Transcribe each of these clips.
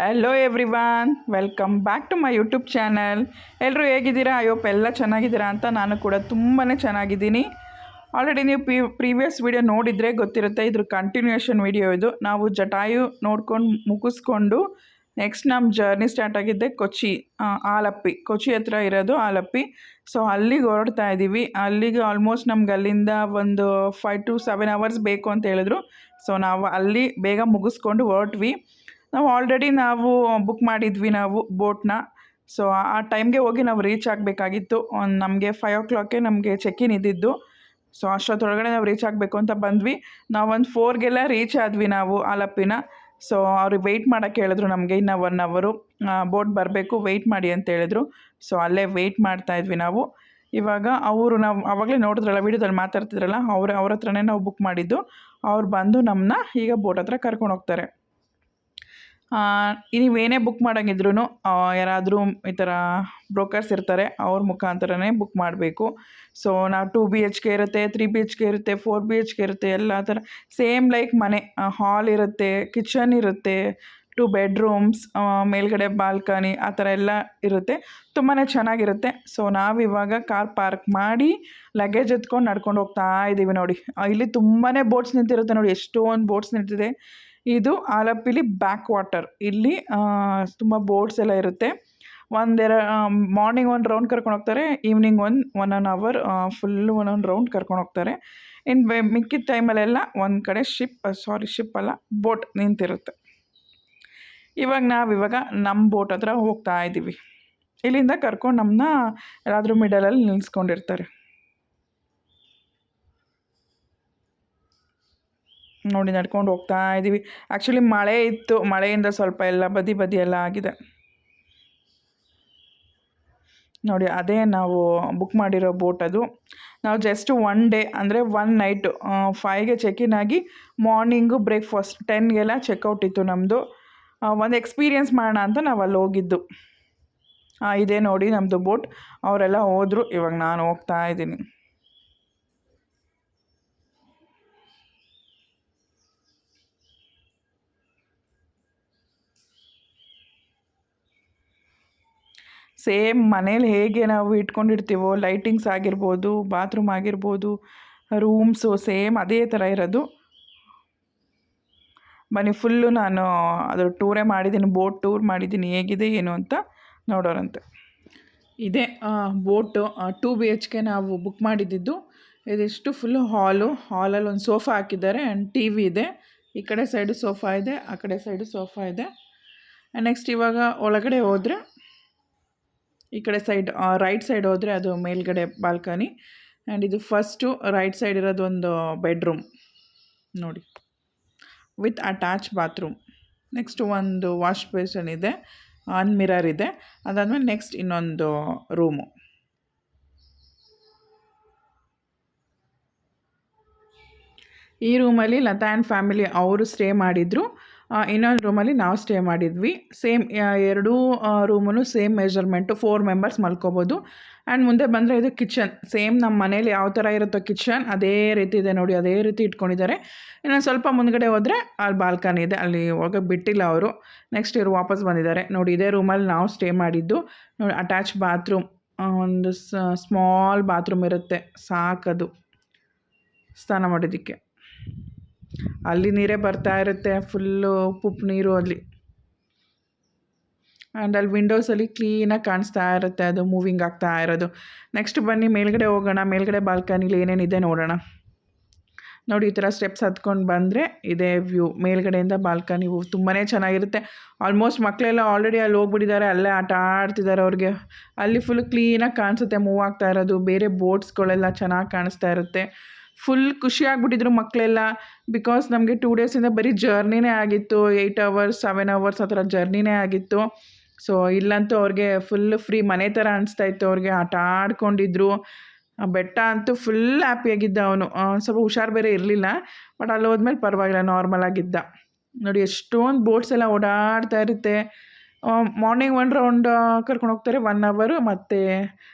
Hello everyone, welcome back to my YouTube channel. ಎಲ್ಲರೂ ಹೇಗಿದ್ದೀರಾ? ಎಲ್ಲ ಚೆನ್ನಾಗಿದ್ದೀರಾ ಅಂತ ನಾನು ಕೂಡ ತುಂಬಾ ಚೆನ್ನಾಗಿದ್ದೀನಿ. ಆಲ್ರೆಡಿ ನೀವು ಪ್ರೀವಿಯಸ್ ವಿಡಿಯೋ ನೋಡಿದರೆ ಗೊತ್ತಿರುತ್ತೆ, ಇದ್ರ ಕಂಟಿನ್ಯೂಯೇಷನ್ ವಿಡಿಯೋ ಇದು. ನಾವು ಜಟಾಯು ನೋಡ್ಕೊಂಡು ಮುಗಿಸ್ಕೊಂಡು ನೆಕ್ಸ್ಟ್ ನಮ್ಮ ಜರ್ನಿ ಸ್ಟಾರ್ಟ್ ಆಗಿದ್ದೆ ಕೊಚ್ಚಿ, ಆಲಪ್ಪಿ, ಕೊಚ್ಚಿ ಹತ್ರ ಇರೋದು ಆಲಪ್ಪಿ. ಸೊ ಅಲ್ಲಿಗೆ ಹೊರಡ್ತಾ ಇದ್ದೀವಿ. ಅಲ್ಲಿಗೆ ಆಲ್ಮೋಸ್ಟ್ ನಮ್ಗೆ ಅಲ್ಲಿಂದ ಒಂದು 5 to 7 hours ಬೇಕು ಅಂತ ಹೇಳಿದ್ರು. ಸೊ ನಾವು ಅಲ್ಲಿ ಬೇಗ ಮುಗಿಸ್ಕೊಂಡು ಹೊರಟ್ವಿ. ನಾವು ಬುಕ್ ಮಾಡಿದ್ವಿ ನಾವು ಬೋಟ್ನ. ಸೊ ಆ ಟೈಮ್ಗೆ ಹೋಗಿ ನಾವು ರೀಚ್ ಆಗಬೇಕಾಗಿತ್ತು. ನಮಗೆ 5 o'clockಗೆ ನಮಗೆ ಚೆಕ್-ಇನ್ ಇದ್ದಿದ್ದು. ಸೊ ಅಷ್ಟೊತ್ತೊಳಗಡೆ ನಾವು ರೀಚ್ ಆಗಬೇಕು ಅಂತ ಬಂದ್ವಿ. ನಾವು ಒಂದು 4ಗೆಲ್ಲ ರೀಚ್ ಆದ್ವಿ ನಾವು ಆಲಪ್ಪಿನ. ಸೊ ಅವ್ರಿಗೆ ವೆಯ್ಟ್ ಮಾಡೋಕ್ಕೆ ಹೇಳಿದ್ರು ನಮಗೆ, ಇನ್ನೂ 1 hour ಬೋಟ್ ಬರಬೇಕು, ವೆಯ್ಟ್ ಮಾಡಿ ಅಂತ ಹೇಳಿದ್ರು. ಸೊ ಅಲ್ಲೇ ವೆಯ್ಟ್ ಮಾಡ್ತಾಯಿದ್ವಿ ನಾವು. ಇವಾಗ ನಾವು ಆವಾಗಲೇ ನೋಡಿದ್ರಲ್ಲ, ವೀಡಿಯೋದಲ್ಲಿ ಮಾತಾಡ್ತಿದ್ರಲ್ಲ, ಅವ್ರ ಹತ್ರನೇ ನಾವು ಬುಕ್ ಮಾಡಿದ್ದು. ಅವ್ರು ಬಂದು ನಮ್ಮನ್ನ ಈಗ ಬೋಟ್ ಹತ್ರ ಕರ್ಕೊಂಡು ಹೋಗ್ತಾರೆ. ನೀವೇನೇ ಬುಕ್ ಮಾಡೋಂಗಿದ್ರೂ ಯಾರಾದರೂ ಈ ಥರ ಬ್ರೋಕರ್ಸ್ ಇರ್ತಾರೆ, ಅವ್ರ ಮುಖಾಂತರನೇ ಬುಕ್ ಮಾಡಬೇಕು. ಸೊ ನಾವು 2 BHK ಇರುತ್ತೆ, 3 BHK ಇರುತ್ತೆ, 4 BHK ಇರುತ್ತೆ, ಎಲ್ಲ ಥರ ಸೇಮ್ ಲೈಕ್ ಮನೆ. ಹಾಲ್ ಇರುತ್ತೆ, ಕಿಚನ್ ಇರುತ್ತೆ, 2 bedrooms, ಮೇಲ್ಗಡೆ ಬಾಲ್ಕನಿ, ಆ ಥರ ಎಲ್ಲ ಇರುತ್ತೆ. ತುಂಬಾ ಚೆನ್ನಾಗಿರುತ್ತೆ. ಸೊ ನಾವಿವಾಗ ಕಾರ್ ಪಾರ್ಕ್ ಮಾಡಿ ಲಗೇಜ್ ಎತ್ಕೊಂಡು ನಡ್ಕೊಂಡು ಹೋಗ್ತಾ ಇದ್ದೀವಿ. ನೋಡಿ, ಇಲ್ಲಿ ತುಂಬಾ ಬೋಟ್ಸ್ ನಿಂತಿರುತ್ತೆ. ನೋಡಿ, ಎಷ್ಟೊಂದು ಬೋಟ್ಸ್ ನಿಂತಿದೆ. ಇದು ಆಲಪ್ಪಿಲಿ ಬ್ಯಾಕ್ ವಾಟರ್. ಇಲ್ಲಿ ತುಂಬ ಬೋಟ್ಸ್ ಎಲ್ಲ ಇರುತ್ತೆ. ಮಾರ್ನಿಂಗ್ 1 ರೌಂಡ್ ಕರ್ಕೊಂಡು ಹೋಗ್ತಾರೆ, ಈವ್ನಿಂಗ್ 1 hour ಫುಲ್ಲು 1 ರೌಂಡ್ ಕರ್ಕೊಂಡು ಹೋಗ್ತಾರೆ. ಇನ್ನು ಮಿಕ್ಕಿದ ಟೈಮಲ್ಲೆಲ್ಲ ಒಂದು ಕಡೆ ಶಿಪ್ ಅಲ್ಲ, ಬೋಟ್ ನಿಂತಿರುತ್ತೆ. ನಾವಿವಾಗ ನಮ್ಮ ಬೋಟ್ ಹತ್ರ ಹೋಗ್ತಾ ಇದ್ದೀವಿ. ಇಲ್ಲಿಂದ ಕರ್ಕೊಂಡು ನಮ್ಮನ್ನ ಎಲ್ಲಾದರೂ ಮಿಡಲಲ್ಲಿ ನಿಲ್ಲಿಸ್ಕೊಂಡಿರ್ತಾರೆ. ನೋಡಿ, ನಡ್ಕೊಂಡು ಹೋಗ್ತಾ ಇದ್ದೀವಿ. ಆ್ಯಕ್ಚುಲಿ ಮಳೆ ಇತ್ತು, ಮಳೆಯಿಂದ ಸ್ವಲ್ಪ ಎಲ್ಲ ಬದಿ ಎಲ್ಲ ಆಗಿದೆ. ನೋಡಿ, ಅದೇ ನಾವು ಬುಕ್ ಮಾಡಿರೋ ಬೋಟ್ ಅದು. ನಾವು ಜಸ್ಟ್ 1 day ಅಂದರೆ 1 night 5ಗೆ ಚೆಕ್-ಇನ್ ಆಗಿ ಮಾರ್ನಿಂಗು ಬ್ರೇಕ್ಫಾಸ್ಟ್ 10ಗೆಲ್ಲ ಚೆಕ್ಔಟ್ ಇತ್ತು ನಮ್ಮದು. ಒಂದು ಎಕ್ಸ್ಪೀರಿಯೆನ್ಸ್ ಮಾಡೋಣ ಅಂತ ನಾವು ಅಲ್ಲಿ ಹೋಗಿದ್ದು. ಇದೇ ನೋಡಿ ನಮ್ಮದು ಬೋಟ್. ಅವರೆಲ್ಲ ಹೋದರು, ಇವಾಗ ನಾನು ಹೋಗ್ತಾ ಇದ್ದೀನಿ. ಸೇಮ್ ಮನೇಲಿ ಹೇಗೆ ನಾವು ಇಟ್ಕೊಂಡಿರ್ತೀವೋ, ಲೈಟಿಂಗ್ಸ್ ಆಗಿರ್ಬೋದು, ಬಾತ್ರೂಮ್ ಆಗಿರ್ಬೋದು, ರೂಮ್ಸು ಸೇಮ್ ಅದೇ ಥರ ಇರೋದು. ಬನ್ನಿ, ಫುಲ್ಲು ನಾನು ಅದ್ರ ಟೂರೇ ಮಾಡಿದ್ದೀನಿ, ಬೋಟ್ ಟೂರ್ ಮಾಡಿದ್ದೀನಿ, ಹೇಗಿದೆ ಏನು ಅಂತ ನೋಡೋರಂತೆ. ಇದೇ ಬೋಟು 2 BHK ನಾವು ಬುಕ್ ಮಾಡಿದ್ದು. ಇದಿಷ್ಟು ಫುಲ್ಲು ಹಾಲಲ್ಲಿ ಒಂದು ಸೋಫಾ ಹಾಕಿದ್ದಾರೆ ಆ್ಯಂಡ್ TV ಇದೆ. ಈ ಕಡೆ ಸೈಡು ಸೋಫಾ ಇದೆ, ಆ ಕಡೆ ಸೈಡು ಸೋಫಾ ಇದೆ. ನೆಕ್ಸ್ಟ್ ಇವಾಗ ಒಳಗಡೆ ಹೋದರೆ, ಈ ಕಡೆ ಸೈಡ್ ರೈಟ್ ಸೈಡ್ ಹೋದರೆ ಅದು ಮೇಲ್ಗಡೆ ಬಾಲ್ಕನಿ. ಆ್ಯಂಡ್ ಇದು ಫಸ್ಟು ರೈಟ್ ಸೈಡ್ ಇರೋದು ಒಂದು ಬೆಡ್ರೂಮ್ ನೋಡಿ, ವಿತ್ ಅಟ್ಯಾಚ್ ಬಾತ್ರೂಮ್. ನೆಕ್ಸ್ಟ್ ಒಂದು ವಾಶ್ ಬೇಸನ್ ಇದೆ, ಮಿರರ್ ಇದೆ. ಅದಾದಮೇಲೆ ನೆಕ್ಸ್ಟ್ ಇನ್ನೊಂದು ರೂಮು. ಈ ರೂಮಲ್ಲಿ ಲತಾ ಆ್ಯಂಡ್ ಫ್ಯಾಮಿಲಿ ಅವರು ಸ್ಟೇ ಮಾಡಿದರು. ಇನ್ನೊಂದು ರೂಮಲ್ಲಿ ನಾವು ಸ್ಟೇ ಮಾಡಿದ್ವಿ. ಸೇಮ್ ಎರಡೂ ರೂಮೂ ಸೇಮ್ ಮೆಜರ್ಮೆಂಟು, 4 members ಮಲ್ಕೋಬೋದು. ಆ್ಯಂಡ್ ಮುಂದೆ ಬಂದರೆ ಇದು ಕಿಚನ್. ಸೇಮ್ ನಮ್ಮ ಮನೇಲಿ ಯಾವ ಥರ ಇರುತ್ತೋ ಕಿಚನ್, ಅದೇ ರೀತಿ ಇದೆ ನೋಡಿ, ಅದೇ ರೀತಿ ಇಟ್ಕೊಂಡಿದ್ದಾರೆ. ಇನ್ನು ಸ್ವಲ್ಪ ಮುಂದ್ಗಡೆ ಹೋದರೆ ಅಲ್ಲಿ ಬಾಲ್ಕನಿ ಇದೆ, ಅಲ್ಲಿ ಹೋಗೋಕೆ ಬಿಟ್ಟಿಲ್ಲ ಅವರು. ನೆಕ್ಸ್ಟ್ ಇವರು ವಾಪಸ್ ಬಂದಿದ್ದಾರೆ. ನೋಡಿ, ಇದೇ ರೂಮಲ್ಲಿ ನಾವು ಸ್ಟೇ ಮಾಡಿದ್ದು. ನೋಡಿ, ಅಟ್ಯಾಚ್ ಬಾತ್ರೂಮ್, ಒಂದು ಸ್ಮಾಲ್ ಬಾತ್ರೂಮ್ ಇರುತ್ತೆ, ಸಾಕದು ಸ್ನಾನ ಮಾಡೋದಕ್ಕೆ. ಅಲ್ಲಿ ನೀರೇ ಬರ್ತಾ ಇರುತ್ತೆ, ಫುಲ್ಲು ಉಪ್ಪು ನೀರು ಅಲ್ಲಿ. ಆ್ಯಂಡ್ ಅಲ್ಲಿ ವಿಂಡೋಸಲ್ಲಿ ಕ್ಲೀನಾಗಿ ಕಾಣಿಸ್ತಾ ಇರುತ್ತೆ, ಅದು ಮೂವಿಂಗ್ ಆಗ್ತಾ ಇರೋದು. ನೆಕ್ಸ್ಟ್ ಬನ್ನಿ ಮೇಲ್ಗಡೆ ಹೋಗೋಣ. ಮೇಲ್ಗಡೆ ಬಾಲ್ಕನಿಲಿ ಏನೇನಿದೆ ನೋಡೋಣ. ನೋಡಿ, ಈ ಥರ ಸ್ಟೆಪ್ಸ್ ಹತ್ಕೊಂಡು ಬಂದರೆ ಇದೇ ವ್ಯೂ. ಮೇಲ್ಗಡೆಯಿಂದ ಬಾಲ್ಕನಿ ವ್ಯೂ ತುಂಬಾ ಚೆನ್ನಾಗಿರುತ್ತೆ. ಆಲ್ಮೋಸ್ಟ್ ಮಕ್ಕಳೆಲ್ಲ ಆಲ್ರೆಡಿ ಅಲ್ಲಿ ಹೋಗ್ಬಿಟ್ಟಿದ್ದಾರೆ, ಅಲ್ಲೇ ಆಟ ಆಡ್ತಿದ್ದಾರೆ. ಅವ್ರಿಗೆ ಅಲ್ಲಿ ಫುಲ್ ಕ್ಲೀನಾಗಿ ಕಾಣಿಸುತ್ತೆ ಮೂವ್ ಆಗ್ತಾ ಇರೋದು. ಬೇರೆ ಬೋಟ್ಸ್ಗಳೆಲ್ಲ ಚೆನ್ನಾಗಿ ಕಾಣಿಸ್ತಾ ಇರುತ್ತೆ. ಫುಲ್ ಖುಷಿಯಾಗ್ಬಿಟ್ಟಿದ್ರು ಮಕ್ಕಳೆಲ್ಲ. ಬಿಕಾಸ್ ನಮಗೆ 2 days ಬರೀ ಜರ್ನಿನೇ ಆಗಿತ್ತು. 8 hours 7 hours ಆ ಥರ ಜರ್ನಿನೇ ಆಗಿತ್ತು. ಸೊ ಇಲ್ಲಂತೂ ಅವ್ರಿಗೆ ಫುಲ್ ಫ್ರೀ ಮನೆ ಥರ ಅನಿಸ್ತಾಯಿತ್ತು. ಅವ್ರಿಗೆ ಆಟ ಆಡ್ಕೊಂಡಿದ್ರು. ಬೆಟ್ಟ ಅಂತೂ ಫುಲ್ ಹ್ಯಾಪಿಯಾಗಿದ್ದ ಅವನು. ಸ್ವಲ್ಪ ಹುಷಾರು ಬೇರೆ ಇರಲಿಲ್ಲ, ಬಟ್ ಅಲ್ಲಿ ಹೋದ್ಮೇಲೆ ಪರವಾಗಿಲ್ಲ, ನಾರ್ಮಲಾಗಿದ್ದ. ನೋಡಿ, ಎಷ್ಟೊಂದು ಬೋಟ್ಸ್ ಎಲ್ಲ ಓಡಾಡ್ತಾ ಇರುತ್ತೆ. ಮಾರ್ನಿಂಗ್ 1 ರೌಂಡ್ ಕರ್ಕೊಂಡು ಹೋಗ್ತಾರೆ, 1 hour, ಮತ್ತು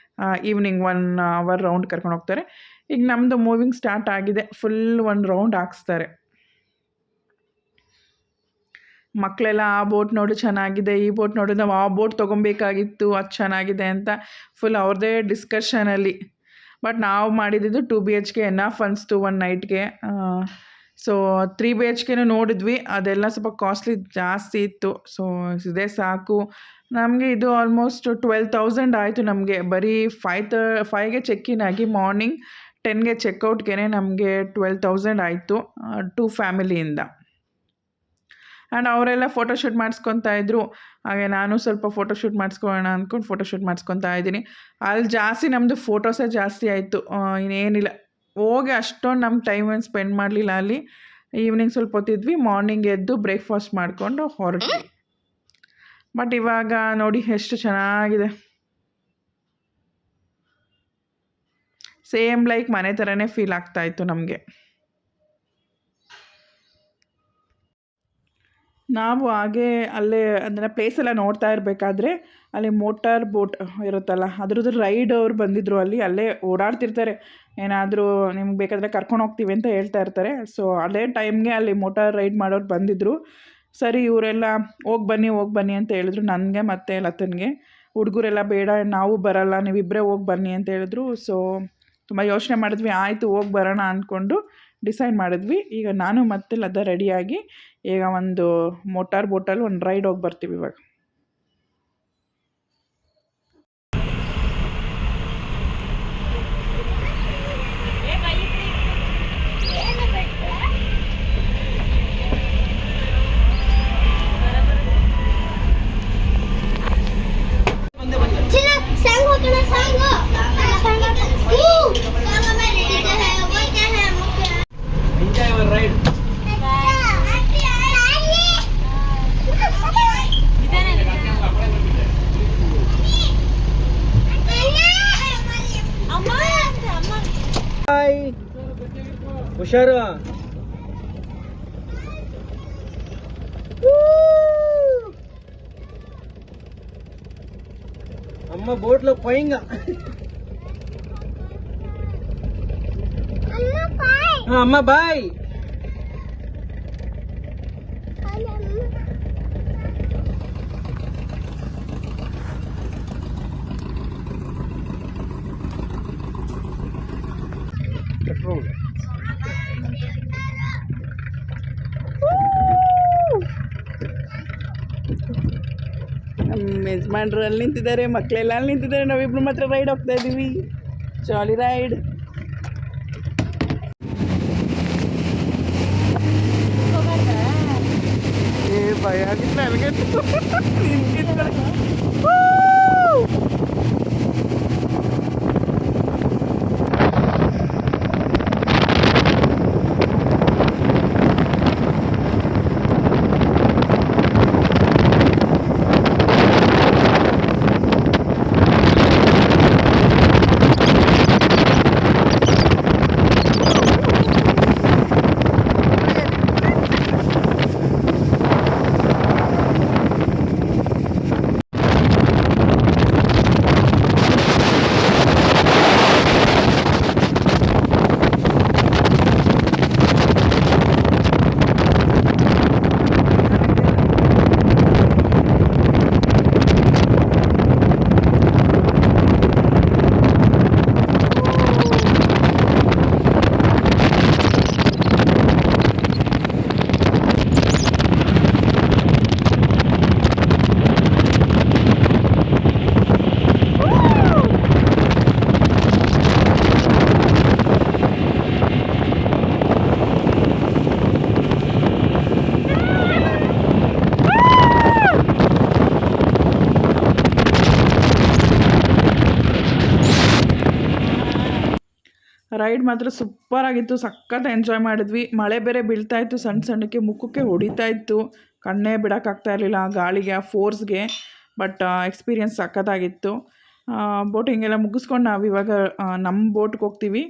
ಈವ್ನಿಂಗ್ 1 hour ರೌಂಡ್ ಕರ್ಕೊಂಡು ಹೋಗ್ತಾರೆ. ಈಗ ನಮ್ಮದು ಮೂವಿಂಗ್ ಸ್ಟಾರ್ಟ್ ಆಗಿದೆ, ಫುಲ್ 1 ರೌಂಡ್ ಹಾಕ್ಸ್ತಾರೆ. ಮಕ್ಕಳೆಲ್ಲ ಆ ಬೋಟ್ ನೋಡಿ ಚೆನ್ನಾಗಿದೆ, ಈ ಬೋಟ್ ನೋಡಿ ನಾವು ಆ ಬೋಟ್ ತೊಗೊಬೇಕಾಗಿತ್ತು, ಅದು ಚೆನ್ನಾಗಿದೆ ಅಂತ ಫುಲ್ ಅವ್ರದ್ದೇ ಡಿಸ್ಕಷನಲ್ಲಿ. ಬಟ್ ನಾವು ಮಾಡಿದ್ದು 2 BHK ಎನಫ್ ಅನಿಸ್ತು ಒನ್ ನೈಟ್ಗೆ. ಸೊ 3 BHKನೂ ನೋಡಿದ್ವಿ, ಅದೆಲ್ಲ ಸ್ವಲ್ಪ ಕಾಸ್ಟ್ಲಿ ಜಾಸ್ತಿ ಇತ್ತು. ಸೊ ಇದೇ ಸಾಕು ನಮಗೆ. ಇದು ಆಲ್ಮೋಸ್ಟ್ 12,000 ಆಯಿತು ನಮಗೆ. ಬರೀ 5ಗೆ ಚೆಕ್-ಇನ್ ಆಗಿ ಮಾರ್ನಿಂಗ್ 10ಗೆ ಚೆಕ್ಔಟ್ಗೆ ನಮಗೆ 12,000 ಆಯಿತು 2 ಫ್ಯಾಮಿಲಿಯಿಂದ. ಆ್ಯಂಡ್ ಅವರೆಲ್ಲ ಫೋಟೋಶೂಟ್ ಮಾಡಿಸ್ಕೊತಾ ಇದ್ರು. ಹಾಗೆ ನಾನು ಸ್ವಲ್ಪ ಫೋಟೋಶೂಟ್ ಮಾಡಿಸ್ಕೊಳ್ಳೋಣ ಅಂದ್ಕೊಂಡು ಫೋಟೋಶೂಟ್ ಮಾಡಿಸ್ಕೊತಾ ಇದ್ದೀನಿ. ಅಲ್ಲಿ ಜಾಸ್ತಿ ನಮ್ಮದು ಫೋಟೋಸೇ ಜಾಸ್ತಿ ಆಯಿತು, ಇನ್ನೇನಿಲ್ಲ. ಹೋಗಿ ಅಷ್ಟೊಂದು ನಮ್ಮ ಟೈಮ್ ಏನು ಸ್ಪೆಂಡ್ ಮಾಡಲಿಲ್ಲ ಅಲ್ಲಿ. ಈವ್ನಿಂಗ್ ಸ್ವಲ್ಪ ಹೊತ್ತಿದ್ವಿ, ಮಾರ್ನಿಂಗ್ ಎದ್ದು ಬ್ರೇಕ್ಫಾಸ್ಟ್ ಮಾಡಿಕೊಂಡು ಹೊರಟ್ವಿ. ಬಟ್ ಇವಾಗ ನೋಡಿ ಎಷ್ಟು ಚೆನ್ನಾಗಿದೆ, ಸೇಮ್ ಲೈಕ್ ಮನೆ ಥರನೇ ಫೀಲ್ ಆಗ್ತಾಯಿತ್ತು ನಮಗೆ. ನಾವು ಹಾಗೆ ಅಲ್ಲೇ ಅಂದರೆ ಪ್ಲೇಸೆಲ್ಲ ನೋಡ್ತಾ ಇರಬೇಕಾದ್ರೆ ಅಲ್ಲಿ ಮೋಟಾರ್ ಬೋಟ್ ಇರುತ್ತಲ್ಲ, ಅದ್ರದ್ದು ರೈಡ್ ಅವ್ರು ಬಂದಿದ್ದರು. ಅಲ್ಲೇ ಓಡಾಡ್ತಿರ್ತಾರೆ, ಏನಾದರೂ ನಿಮ್ಗೆ ಬೇಕಾದರೆ ಕರ್ಕೊಂಡು ಹೋಗ್ತೀವಿ ಅಂತ ಹೇಳ್ತಾ ಇರ್ತಾರೆ. ಸೊ ಅದೇ ಟೈಮ್ಗೆ ಅಲ್ಲಿ ಮೋಟಾರ್ ರೈಡ್ ಮಾಡೋರು ಬಂದಿದ್ದರು. ಸರಿ ಇವರೆಲ್ಲ ಹೋಗಿ ಬನ್ನಿ ಅಂತ ಹೇಳಿದ್ರು ನನಗೆ ಮತ್ತು ಲತನ್ಗೆ. ಹುಡುಗರೆಲ್ಲ ಬೇಡ ನಾವು ಬರಲ್ಲ, ನೀವಿಬ್ಬರೇ ಹೋಗಿ ಬನ್ನಿ ಅಂತ ಹೇಳಿದ್ರು. ಸೊ ತುಂಬ ಯೋಚನೆ ಮಾಡಿದ್ವಿ, ಆಯಿತು ಹೋಗಿ ಬರೋಣ ಅಂದ್ಕೊಂಡು ಡಿಸೈಡ್ ಮಾಡಿದ್ವಿ. ಈಗ ನಾನು ಮತ್ತು ಲತ ರೆಡಿಯಾಗಿ ಈಗ ಒಂದು ಮೋಟಾರ್ ಬೋಟಲ್ಲಿ ಒಂದು ರೈಡ್ ಹೋಗಿ ಬರ್ತೀವಿ ಇವಾಗ. ಹುಷಾರು. అమ్మ బోట్లో పోయింగా. అమ్మ బాయ్. పెట్రోల్ ನಮ್ಮ ಯಜಮಾನ್ರು ಅಲ್ಲಿ ನಿಂತಿದ್ದಾರೆ, ಮಕ್ಕಳೆಲ್ಲ ಅಲ್ಲಿ ನಿಂತಿದ್ದಾರೆ, ನಾವಿಬ್ರು ಮಾತ್ರ ರೈಡ್ ಹೋಗ್ತಾ ಇದ್ದೀವಿ. Jolly ride. ಭಯ ಆಗಿತ್ತು ನನಗೆ. ರೈಡ್ ಮಾತ್ರ ಸೂಪರಾಗಿತ್ತು, ಸಖತ್ ಎಂಜಾಯ್ ಮಾಡಿದ್ವಿ. ಮಳೆ ಬೇರೆ ಬೀಳ್ತಾಯಿತ್ತು, ಸಣ್ಣಕ್ಕೆ ಮುಖಕ್ಕೆ ಹೊಡಿತಾ ಇತ್ತು, ಕಣ್ಣೇ ಬಿಡೋಕ್ಕಾಗ್ತಾ ಇರಲಿಲ್ಲ ಆ ಗಾಳಿಗೆ, ಆ ಫೋರ್ಸ್ಗೆ. ಬಟ್ ಎಕ್ಸ್ಪೀರಿಯನ್ಸ್ ಸಖತ್ತಾಗಿತ್ತು. ಬೋಟಿಂಗ್ ಎಲ್ಲ ಮುಗಿಸ್ಕೊಂಡು ನಾವು ಇವಾಗ ನಮ್ಮ ಬೋಟ್ಗೆ ಹೋಗ್ತೀವಿ.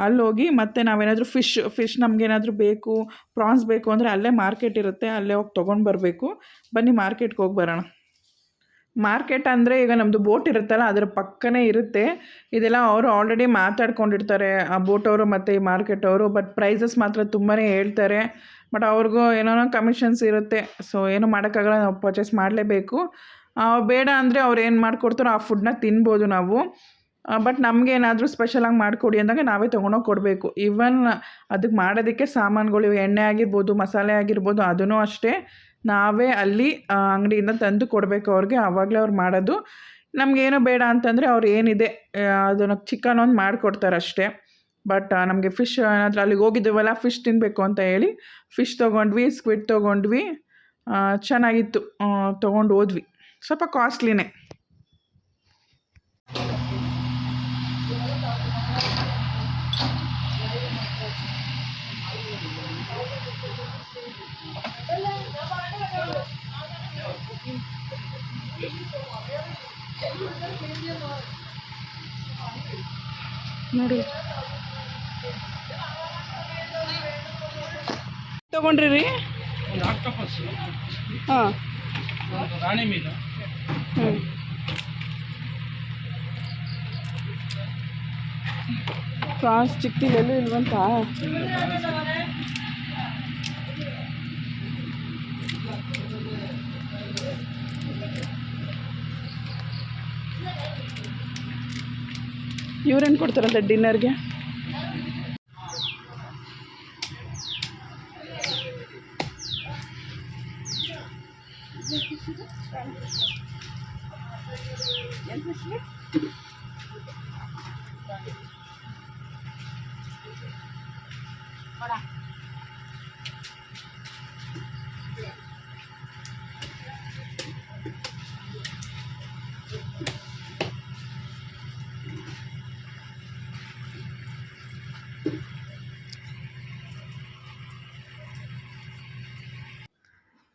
ಅಲ್ಲಿ ಹೋಗಿ ಮತ್ತೆ ನಾವೇನಾದರೂ ಫಿಶ್ ನಮಗೇನಾದರೂ ಬೇಕು, ಪ್ರಾನ್ಸ್ ಬೇಕು ಅಂದರೆ ಅಲ್ಲೇ ಮಾರ್ಕೆಟ್ ಇರುತ್ತೆ, ಅಲ್ಲೇ ಹೋಗಿ ತೊಗೊಂಡು ಬರಬೇಕು. ಬನ್ನಿ ಮಾರ್ಕೆಟ್ಗೆ ಹೋಗಿ ಬರೋಣ. ಮಾರ್ಕೆಟ್ ಅಂದರೆ ಈಗ ನಮ್ಮದು ಬೋಟ್ ಇರುತ್ತಲ್ಲ ಅದರ ಪಕ್ಕನೇ ಇರುತ್ತೆ. ಇದೆಲ್ಲ ಅವರು ಆಲ್ರೆಡಿ ಮಾತಾಡ್ಕೊಂಡಿರ್ತಾರೆ ಆ ಬೋಟವರು ಮತ್ತು ಈ ಮಾರ್ಕೆಟ್ ಅವರು. ಬಟ್ ಪ್ರೈಸಸ್ ಮಾತ್ರ ತುಂಬಾ ಹೇಳ್ತಾರೆ. ಬಟ್ ಅವ್ರಿಗೂ ಏನೋ ಕಮಿಷನ್ಸ್ ಇರುತ್ತೆ. ಸೊ ಏನು ಮಾಡೋಕ್ಕಾಗಲ್ಲ, ನಾವು ಪರ್ಚೇಸ್ ಮಾಡಲೇಬೇಕು. ಬೇಡ ಅಂದರೆ ಅವ್ರು ಏನು ಮಾಡಿಕೊಡ್ತಾರೋ ಆ ಫುಡ್ನ ತಿನ್ಬೋದು ನಾವು. ಬಟ್ ನಮಗೇನಾದರೂ ಸ್ಪೆಷಲಾಗಿ ಮಾಡಿಕೊಡಿ ಅಂದಾಗ ನಾವೇ ತೊಗೊಂಡೋಗಿ ಕೊಡಬೇಕು. ಈವನ್ ಅದಕ್ಕೆ ಮಾಡೋದಕ್ಕೆ ಸಾಮಾನುಗಳು ಎಣ್ಣೆ ಆಗಿರ್ಬೋದು, ಮಸಾಲೆ ಆಗಿರ್ಬೋದು, ಅದೂ ಅಷ್ಟೇ ನಾವೇ ಅಲ್ಲಿ ಅಂಗಡಿಯಿಂದ ತಂದು ಕೊಡಬೇಕು ಅವ್ರಿಗೆ. ಆವಾಗಲೇ ಅವ್ರು ಮಾಡೋದು. ನಮಗೇನೋ ಬೇಡ ಅಂತಂದರೆ ಅವ್ರು ಏನಿದೆ ಅದನ್ನು ಚಿಕನ್ ಒಂದು ಮಾಡಿಕೊಡ್ತಾರೆ ಅಷ್ಟೇ. ಬಟ್ ನಮಗೆ ಫಿಶ್ ಏನಾದರೂ ಅಲ್ಲಿಗೆ ಹೋಗಿದ್ದೀವಲ್ಲ, ಫಿಶ್ ತಿನ್ನಬೇಕು ಅಂತ ಹೇಳಿ ಫಿಶ್ ತೊಗೊಂಡ್ವಿ, ಸ್ಕ್ವಿಡ್ ತೊಗೊಂಡ್ವಿ. ಚೆನ್ನಾಗಿತ್ತು. ತೊಗೊಂಡು ಹೋದ್ವಿ. ಸ್ವಲ್ಪ ಕಾಸ್ಟ್ಲಿನೇ. ನೋಡಿ ತೊಗೊಂಡ್ರಿ ರೀ? ಒಂದು ಆಕ್ಟೋಪಸ್, ಹಾಂ, ರಾಣಿ ಮೀನು, ಹ್ಞೂ. ಪ್ರಾನ್ಸ್ ಚಿಕ್ಕದಿಲ್ಲೆಲ್ಲೂ ಇಲ್ವಂತ. ಇವ್ರೇನು ಕೊಡ್ತಾರಂತೆ ಡಿನ್ನರ್ಗೆ?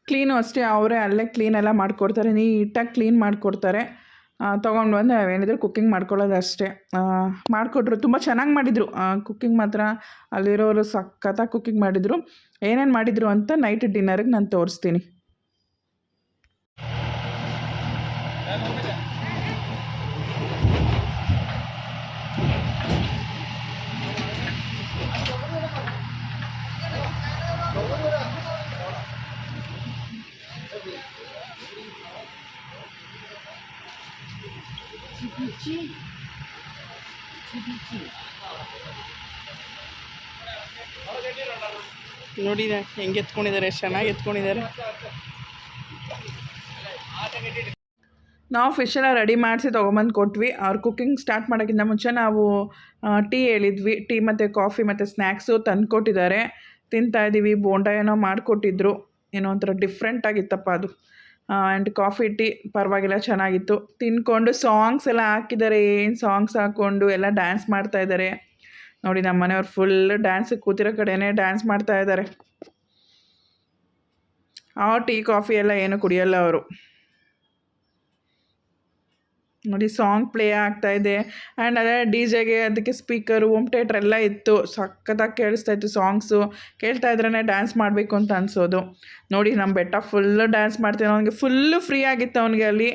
ಕ್ಲೀನು ಅಷ್ಟೇ, ಅವರೇ ಅಲ್ಲೇ ಕ್ಲೀನೆಲ್ಲ ಮಾಡಿಕೊಡ್ತಾರೆ. ನೀಟಾಗಿ ಕ್ಲೀನ್ ಮಾಡಿಕೊಡ್ತಾರೆ. ತೊಗೊಂಡು ಬಂದು ನಾವೇನಿದ್ರು ಕುಕ್ಕಿಂಗ್ ಮಾಡ್ಕೊಳ್ಳೋದು ಅಷ್ಟೇ. ಮಾಡಿಕೊಟ್ರು, ತುಂಬ ಚೆನ್ನಾಗಿ ಮಾಡಿದರು. ಕುಕ್ಕಿಂಗ್ ಮಾತ್ರ ಅಲ್ಲಿರೋರು ಸಖತ್ತಾಗಿ ಕುಕ್ಕಿಂಗ್ ಮಾಡಿದರು. ಏನೇನು ಮಾಡಿದರು ಅಂತ ನೈಟ್ ಡಿನ್ನರಿಗೆ ನಾನು ತೋರಿಸ್ತೀನಿ. ನೋಡಿ ಹೆಂಗೆ ಎತ್ಕೊಂಡಿದ್ದಾರೆ, ಎಷ್ಟು ಚೆನ್ನಾಗಿ ಎತ್ಕೊಂಡಿದ್ದಾರೆ. ನಾವು ಫಿಶೆಲ್ಲ ರೆಡಿ ಮಾಡಿಸಿ ತೊಗೊಂಬಂದು ಕೊಟ್ವಿ. ಅವ್ರು ಕುಕ್ಕಿಂಗ್ ಸ್ಟಾರ್ಟ್ ಮಾಡೋಕ್ಕಿಂತ ಮುಂಚೆ ನಾವು ಟೀ ಹೇಳಿದ್ವಿ. ಟೀ ಮತ್ತು ಕಾಫಿ ಮತ್ತು ಸ್ನ್ಯಾಕ್ಸು ತಂದು ಕೊಟ್ಟಿದ್ದಾರೆ. ತಿಂತಾಯಿದ್ದೀವಿ. ಬೋಂಡ ಏನೋ ಮಾಡಿಕೊಟ್ಟಿದ್ರು, ಏನೋ ಒಂಥರ ಡಿಫ್ರೆಂಟಾಗಿತ್ತಪ್ಪ ಅದು. ಆ್ಯಂಡ್ ಕಾಫಿ ಟೀ ಪರವಾಗಿಲ್ಲ, ಚೆನ್ನಾಗಿತ್ತು. ತಿನ್ಕೊಂಡು ಸಾಂಗ್ಸ್ ಎಲ್ಲ ಹಾಕಿದ್ದಾರೆ. ಏನು ಸಾಂಗ್ಸ್ ಹಾಕ್ಕೊಂಡು ಎಲ್ಲ ಡ್ಯಾನ್ಸ್ ಮಾಡ್ತಾಯಿದ್ದಾರೆ. ನೋಡಿ ನಮ್ಮ ಮನೆಯವ್ರು ಫುಲ್ ಡ್ಯಾನ್ಸಿಗೆ ಕೂತಿರೋ ಕಡೆಯೇ ಡ್ಯಾನ್ಸ್ ಮಾಡ್ತಾಯಿದ್ದಾರೆ. ಟೀ ಕಾಫಿ ಎಲ್ಲ ಏನು ಕುಡಿಯೋಲ್ಲ ಅವರು. ನೋಡಿ ಸಾಂಗ್ ಪ್ಲೇ ಆಗ್ತಾಯಿದೆ. ಆ್ಯಂಡ್ ಅದೇ ಡಿ ಜೆಗೆ ಅದಕ್ಕೆ ಸ್ಪೀಕರು, ಹೋಮ್ ಥಿಯೇಟ್ರ್ ಎಲ್ಲ ಇತ್ತು. ಸಖತ್ತಾಗಿ ಕೇಳಿಸ್ತಾಯಿತ್ತು ಸಾಂಗ್ಸು. ಕೇಳ್ತಾ ಇದ್ರೇ ಡ್ಯಾನ್ಸ್ ಮಾಡಬೇಕು ಅಂತ ಅನಿಸೋದು. ನೋಡಿ ನಮ್ಮ ಬೆಟ್ಟ ಫುಲ್ಲು ಡ್ಯಾನ್ಸ್ ಮಾಡ್ತಾನೆ. ಅವನಿಗೆ ಫುಲ್ಲು ಫ್ರೀ ಆಗಿತ್ತು. ಅವನಿಗೆ ಅಲ್ಲಿ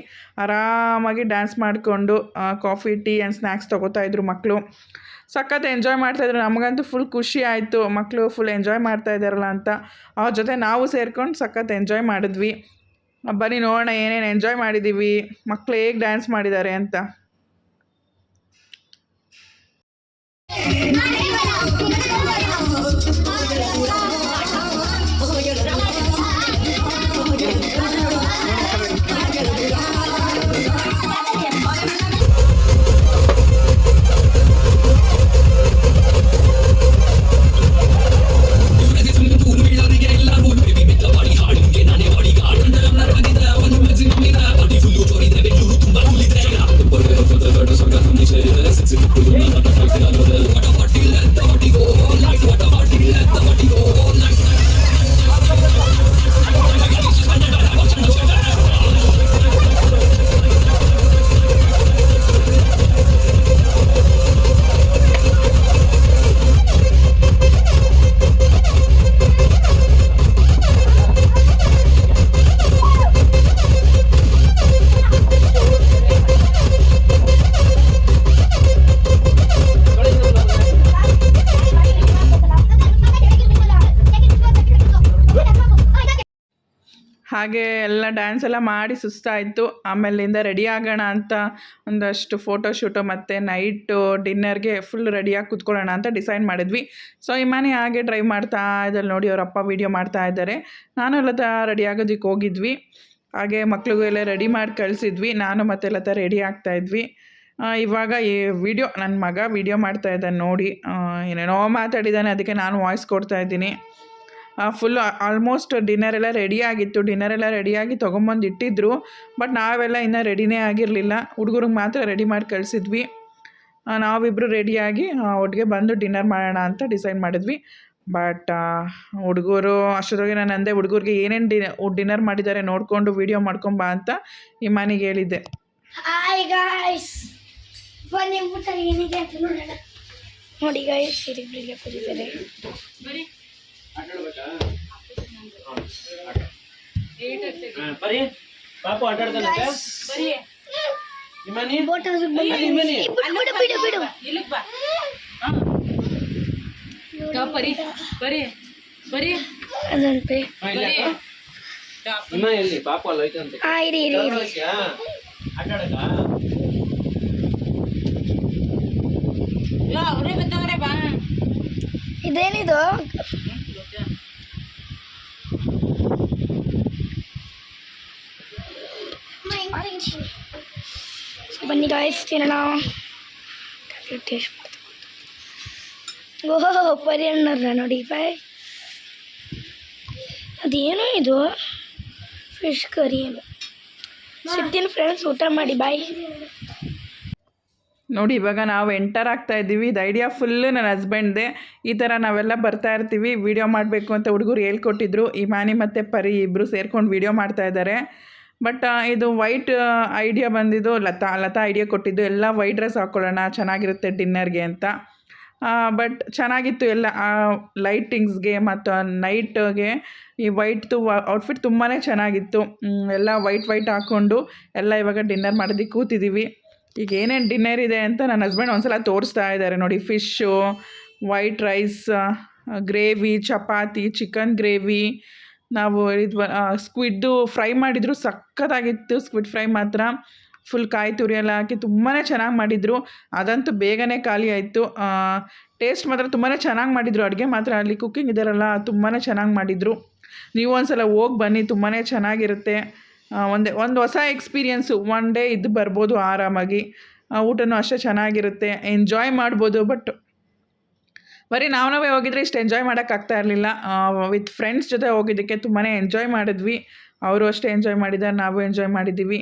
ಆರಾಮಾಗಿ ಡ್ಯಾನ್ಸ್ ಮಾಡಿಕೊಂಡು ಕಾಫಿ ಟೀ ಆ್ಯಂಡ್ ಸ್ನ್ಯಾಕ್ಸ್ ತೊಗೋತಾಯಿದ್ರು ಮಕ್ಕಳು. ಸಖತ್ ಎಂಜಾಯ್ ಮಾಡ್ತಾಯಿದ್ರು. ನಮಗಂತೂ ಫುಲ್ ಖುಷಿ ಆಯಿತು, ಮಕ್ಕಳು ಫುಲ್ ಎಂಜಾಯ್ ಮಾಡ್ತಾಯಿದ್ದಾರಲ್ಲ ಅಂತ. ಅವ್ರ ಜೊತೆ ನಾವು ಸೇರ್ಕೊಂಡು ಸಖತ್ ಎಂಜಾಯ್ ಮಾಡಿದ್ವಿ. ಬನ್ನಿ ನೋಡೋಣ ಏನೇನು ಎಂಜಾಯ್ ಮಾಡಿದ್ದೀವಿ, ಮಕ್ಕಳು ಹೇಗೆ ಡ್ಯಾನ್ಸ್ ಮಾಡಿದ್ದಾರೆ ಅಂತ. ಹಾಗೆ ಎಲ್ಲ ಡ್ಯಾನ್ಸ್ ಎಲ್ಲ ಮಾಡಿ ಸುಸ್ತಾಯಿತು. ಆಮೇಲಿಂದ ರೆಡಿ ಆಗೋಣ ಅಂತ ಒಂದಷ್ಟು ಫೋಟೋಶೂಟು ಮತ್ತು ನೈಟು ಡಿನ್ನರ್ಗೆ ಫುಲ್ ರೆಡಿಯಾಗಿ ಕೂತ್ಕೊಳ್ಳೋಣ ಅಂತ ಡಿಸೈಡ್ ಮಾಡಿದ್ವಿ. ಸೊ ಇಮಾನಿ ಹಾಗೆ ಡ್ರೈವ್ ಮಾಡ್ತಾ ಇದ್ದಲ್ಲಿ ನೋಡಿ ಅವ್ರ ಅಪ್ಪ ವೀಡಿಯೋ ಮಾಡ್ತಾ ಇದ್ದಾರೆ. ನಾನು ಲತಾ ರೆಡಿ ಆಗೋದಕ್ಕೆ ಹೋಗಿದ್ವಿ. ಹಾಗೆ ಮಕ್ಳಿಗೂ ಎಲ್ಲ ರೆಡಿ ಮಾಡಿ ಕಳಿಸಿದ್ವಿ. ನಾನು ಮತ್ತು ಲತಾ ರೆಡಿ ಆಗ್ತಾಯಿದ್ವಿ. ಇವಾಗ ಈ ವಿಡಿಯೋ ನನ್ನ ಮಗ ವಿಡಿಯೋ ಮಾಡ್ತಾ ಇದ್ದಾನೆ ನೋಡಿ. ಏನೇನೋ ಮಾತಾಡಿದ್ದಾನೆ, ಅದಕ್ಕೆ ನಾನು ವಾಯ್ಸ್ ಕೊಡ್ತಾಯಿದ್ದೀನಿ. ಫುಲ್ಲು ಆಲ್ಮೋಸ್ಟ್ ಡಿನ್ನರೆಲ್ಲ ರೆಡಿಯಾಗಿ ತೊಗೊಂಬಂದು ಇಟ್ಟಿದ್ರು. ಬಟ್ ನಾವೆಲ್ಲ ಇನ್ನೂ ರೆಡಿನೇ ಆಗಿರಲಿಲ್ಲ. ಹುಡುಗರಿಗೆ ಮಾತ್ರ ರೆಡಿ ಮಾಡಿ ಕಳಿಸಿದ್ವಿ. ನಾವಿಬ್ಬರು ರೆಡಿಯಾಗಿ ಒಟ್ಟಿಗೆ ಬಂದು ಡಿನ್ನರ್ ಮಾಡೋಣ ಅಂತ ಡಿಸೈಡ್ ಮಾಡಿದ್ವಿ. ಬಟ್ ಹುಡುಗರು ಅಷ್ಟರೊಳಗೆ ನಾನು ಅಂದೆ ಹುಡುಗರಿಗೆ ಏನೇನು ಡಿನ್ನರ್ ಮಾಡಿದ್ದಾರೆ ನೋಡಿಕೊಂಡು ವೀಡಿಯೋ ಮಾಡ್ಕೊಂಬ ಅಂತ ಇಮಾನಿಗೆ ಹೇಳಿದ್ದೆ. ಹಾಯ್ ಗಾಯ್ಸ್, ಬನ್ನಿ ಊಟ ಏನಿದೆ ಅಂತ ನೋಡೋಣ. ನೋಡಿ ಗಾಯ್ಸ್, ಇರಿಬ್ರಿಗೆ ಕೂತಿದ್ದಾರೆ. ಪಾಪು ಆಟ ಆಡ್ತಾನಂತೆ. ಇಮಾನಿ ಬಿಡು ಅದಂತೆ. ಇಮಾನಿ ಎಲ್ಲಿ ಪಾಪು ಅಲ್ಲ ಐತಂತೆ. ಇರಿ ಆಟ ಆಡಕ ಇದೇನಿದು? ಬನ್ನಿ ಗಾಯ್ಸ್ ತಿನ್ನೋಣ. ಓಹೋ ಪರಿ ಹಣ್ಣಲ್ಲ ನೋಡಿ ಬಾಯ್. ಅದೇನೋ ಇದು ಫಿಶ್ ಕರಿ ಏನು ಸಿಗ್ತೀನಿ ಫ್ರೆಂಡ್ಸ್, ಊಟ ಮಾಡಿ ಬಾಯ್. ನೋಡಿ ಇವಾಗ ನಾವು ಎಂಟರ್ ಆಗ್ತಾಯಿದ್ದೀವಿ. ಇದು ಐಡಿಯಾ ಫುಲ್ಲು ನನ್ನ ಹಸ್ಬೆಂಡ್ದೆ. ಈ ಥರ ನಾವೆಲ್ಲ ಬರ್ತಾ ಇರ್ತೀವಿ, ವೀಡಿಯೋ ಮಾಡಬೇಕು ಅಂತ ಹುಡುಗರು ಹೇಳ್ಕೊಟ್ಟಿದ್ರು. ಇಮಾನಿ ಮತ್ತು ಪರಿ ಇಬ್ಬರು ಸೇರ್ಕೊಂಡು ವೀಡಿಯೋ ಮಾಡ್ತಾಯಿದ್ದಾರೆ. ಬಟ್ ಇದು ವೈಟ್ ಐಡಿಯಾ ಬಂದಿದ್ದು ಲತಾ ಐಡಿಯಾ ಕೊಟ್ಟಿದ್ದು. ಎಲ್ಲ ವೈಟ್ ಡ್ರೆಸ್ ಹಾಕ್ಕೊಳ್ಳೋಣ ಚೆನ್ನಾಗಿರುತ್ತೆ ಡಿನ್ನರ್ಗೆ ಅಂತ. ಬಟ್ ಚೆನ್ನಾಗಿತ್ತು ಎಲ್ಲ ಲೈಟಿಂಗ್ಸ್ಗೆ ಮತ್ತು ನೈಟ್ಗೆ ಈ ವೈಟ್ದು ಔಟ್ಫಿಟ್ ತುಂಬಾ ಚೆನ್ನಾಗಿತ್ತು. ಎಲ್ಲ ವೈಟ್ ಹಾಕ್ಕೊಂಡು ಎಲ್ಲ ಇವಾಗ ಡಿನ್ನರ್ ಮಾಡೋದಕ್ಕೆ ಕೂತಿದ್ದೀವಿ. ಈಗ ಏನೇನು ಡಿನ್ನರ್ ಇದೆ ಅಂತ ನನ್ನ ಹಸ್ಬೆಂಡ್ ಒಂದ್ಸಲ ತೋರಿಸ್ತಾ ಇದ್ದಾರೆ ನೋಡಿ. Fish, white rice, gravy, chapati, chicken gravy, ನಾವು ಇದು ಸ್ಕ್ವಿಡ್ಡು ಫ್ರೈ ಮಾಡಿದ್ರು, ಸಖತ್ತಾಗಿತ್ತು ಸ್ಕ್ವಿಡ್ ಫ್ರೈ ಮಾತ್ರ. ಫುಲ್ ಕಾಯಿ ತುರಿ ಎಲ್ಲ ಹಾಕಿ ತುಂಬಾ ಚೆನ್ನಾಗಿ ಮಾಡಿದರು. ಅದಂತೂ ಬೇಗನೆ ಖಾಲಿ ಆಯಿತು. ಟೇಸ್ಟ್ ಮಾತ್ರ ತುಂಬಾ ಚೆನ್ನಾಗಿ ಮಾಡಿದರು. ಅಡುಗೆ ಮಾತ್ರ ಅಲ್ಲಿ ಕುಕ್ಕಿಂಗ್ ಇದ್ದಾರಲ್ಲ ತುಂಬಾ ಚೆನ್ನಾಗಿ ಮಾಡಿದರು. ನೀವು ಒಂದ್ಸಲ ಹೋಗಿ ಬನ್ನಿ, ತುಂಬಾ ಚೆನ್ನಾಗಿರುತ್ತೆ. ಒಂದು ಹೊಸ ಎಕ್ಸ್ಪೀರಿಯೆನ್ಸು. ಒನ್ ಡೇ ಇದ್ದು ಬರ್ಬೋದು ಆರಾಮಾಗಿ. ಊಟನೂ ಅಷ್ಟೇ ಚೆನ್ನಾಗಿರುತ್ತೆ, ಎಂಜಾಯ್ ಮಾಡ್ಬೋದು. ಬಟ್ ಬರೀ ನಾವೇ ಹೋಗಿದ್ರೆ ಇಷ್ಟು ಎಂಜಾಯ್ ಮಾಡೋಕ್ಕಾಗ್ತಾ ಇರಲಿಲ್ಲ. ವಿತ್ ಫ್ರೆಂಡ್ಸ್ ಜೊತೆ ಹೋಗಿದ್ದಕ್ಕೆ ತುಂಬಾ ಎಂಜಾಯ್ ಮಾಡಿದ್ವಿ. ಅವರು ಅಷ್ಟೇ ಎಂಜಾಯ್ ಮಾಡಿದ್ದಾರೆ, ನಾವು ಎಂಜಾಯ್ ಮಾಡಿದ್ದೀವಿ.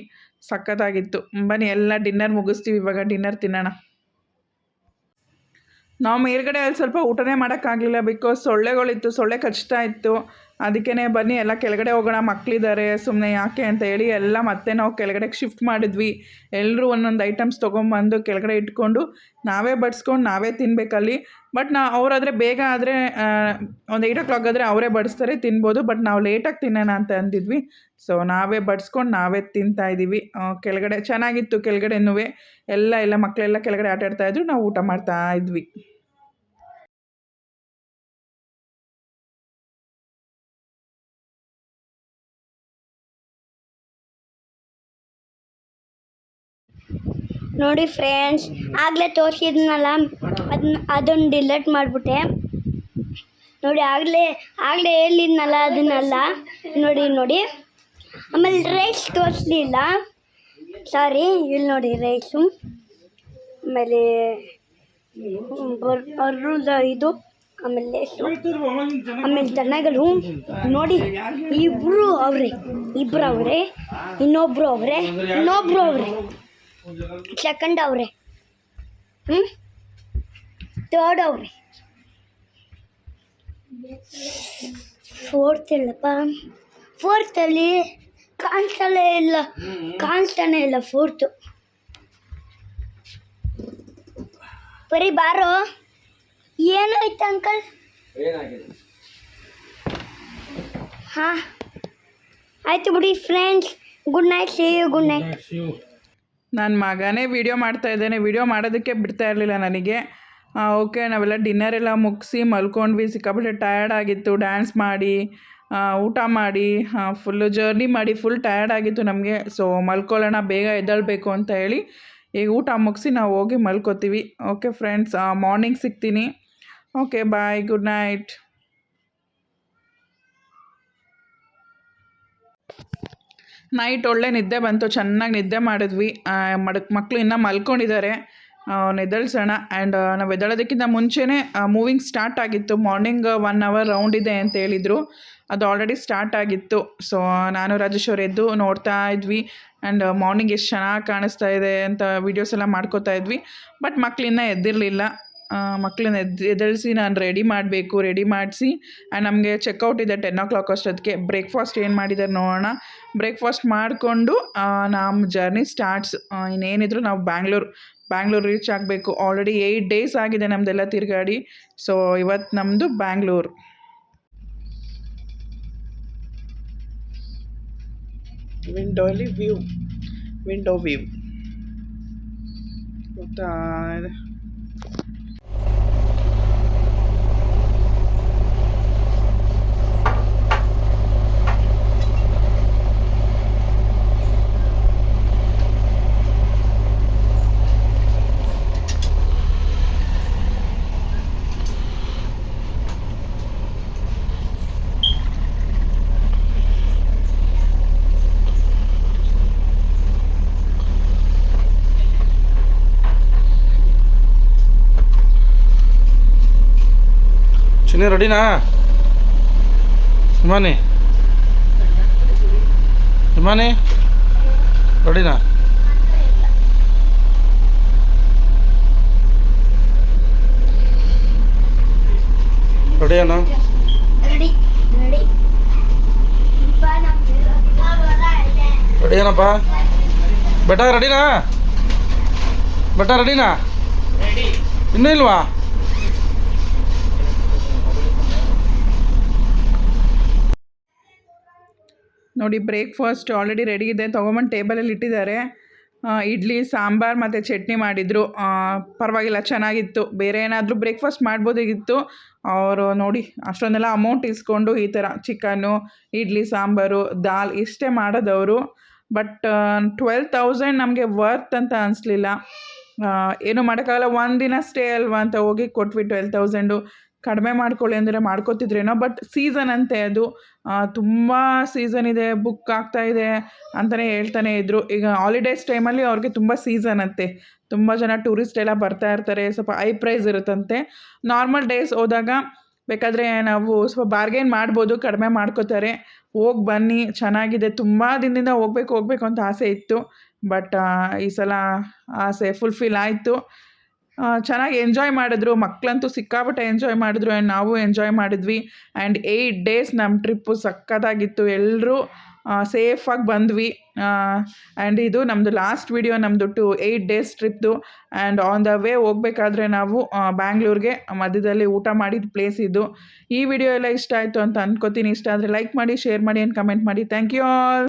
ಸಖತ್ತಾಗಿತ್ತು. ಬನ್ನಿ ಎಲ್ಲ ಡಿನ್ನರ್ ಮುಗಿಸ್ತೀವಿ, ಇವಾಗ ಡಿನ್ನರ್ ತಿನ್ನೋಣ. ನಾವು ಮೇಲ್ಗಡೆ ಅಲ್ಲಿ ಸ್ವಲ್ಪ ಊಟನೇ ಮಾಡೋಕ್ಕಾಗಲಿಲ್ಲ, ಬಿಕಾಸ್ ಸೊಳ್ಳೆಗಳಿತ್ತು, ಸೊಳ್ಳೆ ಕಚ್ತಾ ಇತ್ತು. ಅದಕ್ಕೇ ಬನ್ನಿ ಎಲ್ಲ ಕೆಳಗಡೆ ಹೋಗೋಣ, ಮಕ್ಕಳಿದ್ದಾರೆ ಸುಮ್ಮನೆ ಯಾಕೆ ಅಂತ ಹೇಳಿ ಎಲ್ಲ ಮತ್ತೆ ನಾವು ಕೆಳಗಡೆಗೆ ಶಿಫ್ಟ್ ಮಾಡಿದ್ವಿ. ಎಲ್ಲರೂ ಒಂದೊಂದು ಐಟಮ್ಸ್ ತೊಗೊಂಬಂದು ಕೆಳಗಡೆ ಇಟ್ಕೊಂಡು ನಾವೇ ಬಡಿಸ್ಕೊಂಡು ನಾವೇ ತಿನ್ನಬೇಕಲ್ಲಿ. ಬಟ್ ಅವರಾದರೆ ಬೇಗ ಆದರೆ ಒಂದು 8 o'clock ಆದರೆ ಅವರೇ ಬಡಿಸ್ತಾರೆ, ತಿನ್ಬೋದು. ಬಟ್ ನಾವು ಲೇಟಾಗಿ ತಿನ್ನೋಣ ಅಂತ ಅಂದಿದ್ವಿ. ಸೊ ನಾವೇ ಬಡಿಸ್ಕೊಂಡು ನಾವೇ ತಿಂತಾಯಿದ್ದೀವಿ. ಕೆಳಗಡೆ ಚೆನ್ನಾಗಿತ್ತು. ಕೆಳಗಡೆನೂ ಎಲ್ಲ ಮಕ್ಕಳೆಲ್ಲ ಕೆಳಗಡೆ ಆಟ ಆಡ್ತಾಯಿದ್ರು, ನಾವು ಊಟ ಮಾಡ್ತಾ ಇದ್ವಿ. ನೋಡಿ ಫ್ರೆಂಡ್ಸ್, ಆಗಲೇ ತೋರಿಸಿದ್ನಲ್ಲ ಅದನ್ನು ಡಿಲೀಟ್ ಮಾಡಿಬಿಟ್ಟೆ. ನೋಡಿ ಆಗಲೇ ಹೇಳಿದ್ನಲ್ಲ ಅದನ್ನೆಲ್ಲ ನೋಡಿ. ಆಮೇಲೆ ರೈಸ್ ತೋರಿಸ್ಲಿಲ್ಲ, ಸಾರಿ. ಇಲ್ಲಿ ನೋಡಿ ರೈಸು, ಆಮೇಲೆ ಇದು, ಆಮೇಲೆ ಆಮೇಲೆ ದನಗಳು ನೋಡಿ. ಇಬ್ಬರು ಅವರೇ, ಇನ್ನೊಬ್ರು ಅವರೇ, ಸೆಕೆಂಡ್ ಅವರೇ, ಥರ್ಡ್ ಅವರೇ, ಫೋರ್ತ್ ಇಲ್ಲಪ್ಪ. ಫೋರ್ತಲ್ಲಿ ಕಾಣಿಸ್ತಾನೆ ಇಲ್ಲ ಫೋರ್ತು. ಬರೀ ಬಾರೋ, ಏನಾಯ್ತು ಅಂಕಲ್? ಹಾಂ ಆಯಿತು ಬಿಡಿ friends, good night, see you, good night. ನನ್ನ ಮಗನೇ ವೀಡಿಯೋ ಮಾಡ್ತಾಯಿದ್ದಾನೆ, ವೀಡಿಯೋ ಮಾಡೋದಕ್ಕೆ ಬಿಡ್ತಾ ಇರಲಿಲ್ಲ ನನಗೆ. ಓಕೆ, ನಾವೆಲ್ಲ ಡಿನ್ನರೆಲ್ಲ ಮುಗಿಸಿ ಮಲ್ಕೊಂಡ್ವಿ. ಸಿಕ್ಕಾಪಟ್ಟೆ ಟಯರ್ಡ್ ಆಗಿತ್ತು ಡ್ಯಾನ್ಸ್ ಮಾಡಿ. ಊಟ ಮಾಡಿ ಫುಲ್ಲು ಜರ್ನಿ ಮಾಡಿ ಫುಲ್ ಟಯರ್ಡ್ ಆಗಿತ್ತು ನಮಗೆ. ಸೊ ಮಲ್ಕೊಳ್ಳೋಣ, ಬೇಗ ಎದ್ದೇಳಬೇಕು ಅಂತ ಹೇಳಿ ಈಗ ಊಟ ಮುಗಿಸಿ ನಾವು ಹೋಗಿ ಮಲ್ಕೋತೀವಿ. ಓಕೆ ಫ್ರೆಂಡ್ಸ್, ಮಾರ್ನಿಂಗ್ ಸಿಗ್ತೀನಿ. Okay bye, good night. Night ಒಳ್ಳೆ ನಿದ್ದೆ ಬಂತು, ಚೆನ್ನಾಗಿ ನಿದ್ದೆ ಮಾಡಿದ್ವಿ. ಮಕ್ಕಳು ಇನ್ನೂ ಮಲ್ಕೊಂಡಿದ್ದಾರೆ, ಎದ್ದೇಳ್ಸೋಣ. ಆ್ಯಂಡ್ ನಾವು ಎದ್ದೇಳೋದಕ್ಕಿಂತ ಮುಂಚೆನೇ ಮೂವಿಂಗ್ ಸ್ಟಾರ್ಟ್ ಆಗಿತ್ತು. ಮಾರ್ನಿಂಗ್ 1 ಅವರ್ ರೌಂಡ್ ಇದೆ ಅಂತ ಹೇಳಿದರು, ಅದು ಆಲ್ರೆಡಿ ಸ್ಟಾರ್ಟ್ ಆಗಿತ್ತು. ಸೊ ನಾನು ರಾಜೇಶ್ವರ್ ಎದ್ದು ನೋಡ್ತಾ ಇದ್ವಿ. ಆ್ಯಂಡ್ ಮಾರ್ನಿಂಗ್ ಎಷ್ಟು ಚೆನ್ನಾಗಿ ಕಾಣಿಸ್ತಾ ಇದೆ ಅಂತ ವೀಡಿಯೋಸ್ ಎಲ್ಲ ಮಾಡ್ಕೋತಾ ಇದ್ವಿ. ಬಟ್ ಮಕ್ಕಳಿನ್ನ ಎದ್ದಿರಲಿಲ್ಲ. ಮಕ್ಕಳನ್ನ ಎದ್ದೇಳಿಸಿ ನಾನು ರೆಡಿ ಮಾಡಬೇಕು. ರೆಡಿ ಮಾಡಿಸಿ ಆ್ಯಂಡ್ ನಮಗೆ ಚೆಕ್ಔಟ್ ಇದೆ 10 o'clock ಅಷ್ಟೊತ್ತಿಗೆ. ಬ್ರೇಕ್ಫಾಸ್ಟ್ ಏನು ಮಾಡಿದ್ದಾರೆ ನೋಡೋಣ. ಬ್ರೇಕ್ಫಾಸ್ಟ್ ಮಾಡಿಕೊಂಡು ನಮ್ಮ ಜರ್ನಿ ಸ್ಟಾರ್ಟ್ಸ್. ಇನ್ನೇನಿದ್ರು ನಾವು ಬ್ಯಾಂಗ್ಳೂರು ರೀಚ್ ಆಗಬೇಕು. ಆಲ್ರೆಡಿ 8 days ಆಗಿದೆ ನಮ್ಮದೆಲ್ಲ ತಿರುಗಾಡಿ. ಸೊ ಇವತ್ತು ನಮ್ಮದು ಬ್ಯಾಂಗ್ಳೂರು. ವಿಂಡೋ ವ್ಯೂ ಗೊತ್ತಾ ಇದೆ. ಚಿನ್ನಿ ರೆಡಿನಾ? ಹಿಮಾನಿ ರೆಡಿನಾ? ರೆಡಿ ಅಣ್ಣ? ರೆಡಿ ರೆಡಿ ಏನಪ್ಪ? ಬೆಟ್ಟ ರೆಡಿನಾ? ಇನ್ನೂ ಇಲ್ವಾ? ನೋಡಿ, ಬ್ರೇಕ್ಫಾಸ್ಟ್ ಆಲ್ರೆಡಿ ರೆಡಿ ಇದೆ, ತೊಗೊಂಬಂದು ಟೇಬಲಲ್ಲಿ ಇಟ್ಟಿದ್ದಾರೆ. ಇಡ್ಲಿ, ಸಾಂಬಾರು ಮತ್ತು ಚಟ್ನಿ ಮಾಡಿದರು. ಪರವಾಗಿಲ್ಲ, ಚೆನ್ನಾಗಿತ್ತು. ಬೇರೆ ಏನಾದರೂ ಬ್ರೇಕ್ಫಾಸ್ಟ್ ಮಾಡ್ಬೋದಾಗಿತ್ತು. ಅವರು ನೋಡಿ ಅಷ್ಟೊಂದೆಲ್ಲ ಅಮೌಂಟ್ ಇಸ್ಕೊಂಡು ಈ ಥರ ಚಿಕನ್ನು, ಇಡ್ಲಿ, ಸಾಂಬಾರು, ದಾಲ್ ಇಷ್ಟೇ ಮಾಡೋದವರು. ಬಟ್ 12,000 ನಮಗೆ ವರ್ತ್ ಅಂತ ಅನಿಸ್ಲಿಲ್ಲ. ಏನು ಮಾಡೋಕ್ಕಾಗಲ್ಲ, ಒಂದಿನ ಸ್ಟೇ ಅಲ್ವಾ ಅಂತ ಹೋಗಿ ಕೊಟ್ವಿ 12,000. ಕಡಿಮೆ ಮಾಡ್ಕೊಳ್ಳಿ ಅಂದರೆ ಮಾಡ್ಕೋತಿದ್ರೇನೋ. ಬಟ್ ಸೀಸನ್ ಅಂತೆ ಅದು, ತುಂಬ ಸೀಸನ್ ಇದೆ, ಬುಕ್ ಆಗ್ತಾಯಿದೆ ಅಂತಲೇ ಹೇಳ್ತಾನೆ ಇದ್ದರು. ಈಗ ಹಾಲಿಡೇಸ್ ಟೈಮಲ್ಲಿ ಅವ್ರಿಗೆ ತುಂಬ ಸೀಸನ್ ಅಂತೆ, ತುಂಬ ಜನ ಟೂರಿಸ್ಟ್ ಎಲ್ಲ ಬರ್ತಾ ಇರ್ತಾರೆ. ಸ್ವಲ್ಪ ಹೈ ಪ್ರೈಸ್ ಇರುತ್ತಂತೆ. ನಾರ್ಮಲ್ ಡೇಸ್ ಹೋದಾಗ ಬೇಕಾದರೆ ನಾವು ಸ್ವಲ್ಪ ಬಾರ್ಗೇನ್ ಮಾಡ್ಬೋದು, ಕಡಿಮೆ ಮಾಡ್ಕೋತಾರೆ. ಹೋಗಿ ಬನ್ನಿ, ಚೆನ್ನಾಗಿದೆ. ತುಂಬ ದಿನದಿಂದ ಹೋಗ್ಬೇಕು ಅಂತ ಆಸೆ ಇತ್ತು. ಬಟ್ ಈ ಸಲ ಆಸೆ ಫುಲ್ಫಿಲ್ ಆಯಿತು. ಚೆನ್ನಾಗಿ ಎಂಜಾಯ್ ಮಾಡಿದ್ರು ಮಕ್ಕಳಂತೂ, ಸಿಕ್ಕಾಪಟ್ಟೆ ಎಂಜಾಯ್ ಮಾಡಿದ್ರು. ಆ್ಯಂಡ್ ನಾವು ಎಂಜಾಯ್ ಮಾಡಿದ್ವಿ. ಆ್ಯಂಡ್ 8 days ನಮ್ಮ ಟ್ರಿಪ್ಪು ಸಕ್ಕತ್ತಾಗಿತ್ತು. ಎಲ್ಲರೂ ಸೇಫಾಗಿ ಬಂದ್ವಿ. ಆ್ಯಂಡ್ ಇದು ನಮ್ಮದು ಲಾಸ್ಟ್ ವಿಡಿಯೋ, ನಮ್ಮದು 8 days ಟ್ರಿಪ್ದು. ಆ್ಯಂಡ್ ಆನ್ ದ ವೇ ಹೋಗ್ಬೇಕಾದ್ರೆ ನಾವು ಬ್ಯಾಂಗ್ಳೂರಿಗೆ ಮಧ್ಯದಲ್ಲಿ ಊಟ ಮಾಡಿದ ಪ್ಲೇಸ್ ಇದು. ಈ ವಿಡಿಯೋ ಎಲ್ಲ ಇಷ್ಟ ಆಯಿತು ಅಂತ ಅಂದ್ಕೋತೀನಿ. ಇಷ್ಟ ಆದರೆ ಲೈಕ್ ಮಾಡಿ, ಶೇರ್ ಮಾಡಿ ಆ್ಯಂಡ್ ಕಮೆಂಟ್ ಮಾಡಿ. Thank you all.